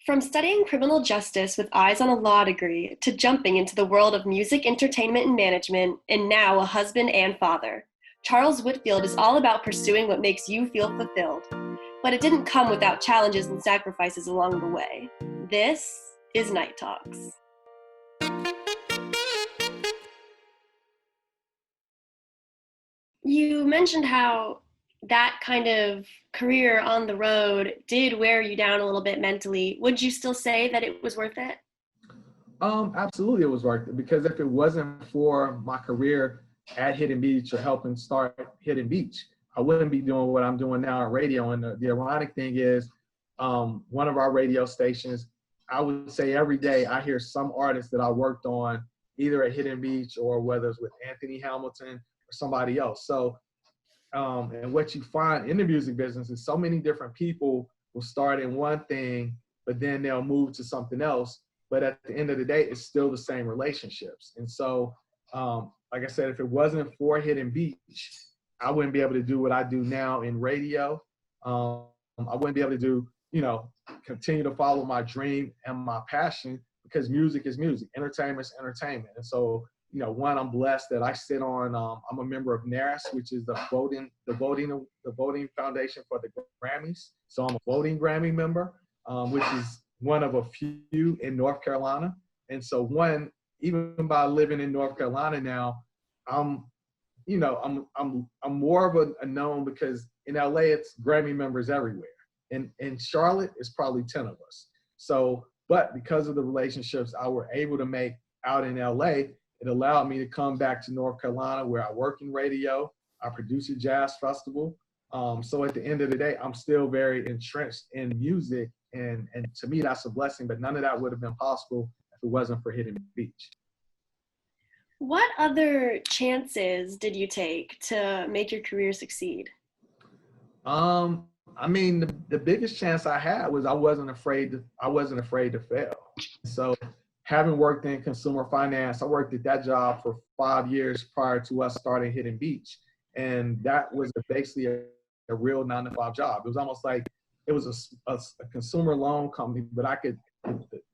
From studying criminal justice with eyes on a law degree to jumping into the world of music, entertainment, and management, and now a husband and father, Charles Whitfield is all about pursuing what makes you feel fulfilled. But it didn't come without challenges and sacrifices along the way. This is Night Talks. You mentioned how that kind of career on the road did wear you down a little bit mentally. Would you still say that it was worth it? Absolutely, it was worth it, because if it wasn't for my career at Hidden Beach or helping start Hidden Beach, I wouldn't be doing what I'm doing now on radio. And the ironic thing is, one of our radio stations, I would say every day I hear some artist that I worked on either at Hidden Beach or whether it's with Anthony Hamilton or somebody else. So, and what you find in the music business is so many different people will start in one thing, but then they'll move to something else. But at the end of the day, it's still the same relationships. And so, like I said, if it wasn't for Hidden Beach, I wouldn't be able to do what I do now in radio. I wouldn't be able to do, continue to follow my dream and my passion, because music is music, entertainment is entertainment. And so, one, I'm blessed that I sit on, I'm a member of NARAS, which is the voting foundation for the Grammys. So I'm a voting Grammy member, which is one of a few in North Carolina. And so one, even by living in North Carolina now, I'm more of a known, because in LA, it's Grammy members everywhere. And in Charlotte, it's probably 10 of us. So, but because of the relationships I were able to make out in LA, it allowed me to come back to North Carolina, where I work in radio. I produce a jazz festival. So at the end of the day, I'm still very entrenched in music. And to me, that's a blessing, but none of that would have been possible if it wasn't for Hidden Beach. What other chances did you take to make your career succeed? The biggest chance I had was I wasn't afraid to fail. So having worked in consumer finance, I worked at that job for 5 years prior to us starting Hidden Beach. And that was basically a real 9-to-5 job. It was almost like it was a consumer loan company, but the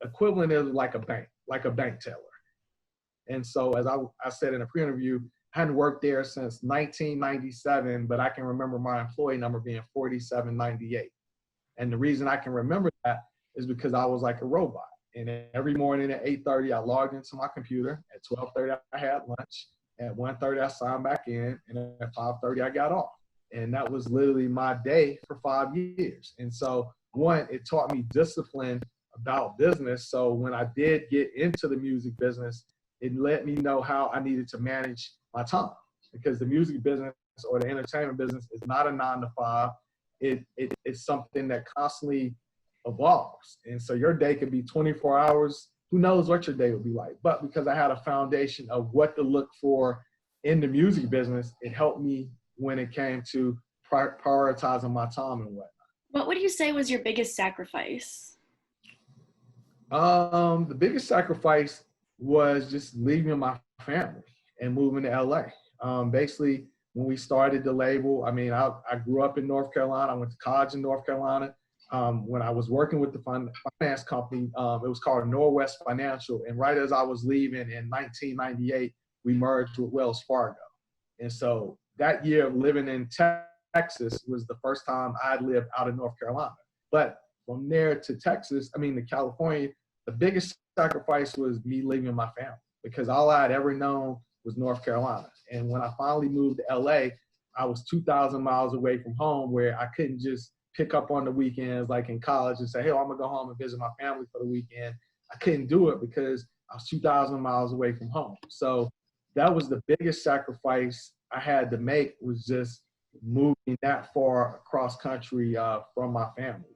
equivalent is like a bank teller. And so, as I said in a pre-interview, I hadn't worked there since 1997, but I can remember my employee number being 4798. And the reason I can remember that is because I was like a robot. And every morning at 8:30, I logged into my computer. At 12:30, I had lunch. At 1:30, I signed back in. And at 5:30, I got off. And that was literally my day for 5 years. And so, one, it taught me discipline about business. So when I did get into the music business, it let me know how I needed to manage my time, because the music business or the entertainment business is not a 9-to-5. It's something that constantly evolves. And so your day could be 24 hours. Who knows what your day would be like? But because I had a foundation of what to look for in the music business, it helped me when it came to prioritizing my time and whatnot. What would you say was your biggest sacrifice? The biggest sacrifice was just leaving my family and moving to LA. Basically, when we started the label, I grew up in North Carolina. I went to college in North Carolina. When I was working with the finance company, it was called Norwest Financial. And right as I was leaving in 1998, we merged with Wells Fargo. And so that year of living in Texas was the first time I'd lived out of North Carolina. But from there to to California, the biggest sacrifice was me leaving my family, because all I had ever known was North Carolina. And when I finally moved to LA, I was 2,000 miles away from home, where I couldn't just pick up on the weekends like in college and say, hey, I'm gonna go home and visit my family for the weekend. I couldn't do it because I was 2,000 miles away from home. So that was the biggest sacrifice I had to make, was just moving that far across country from my family.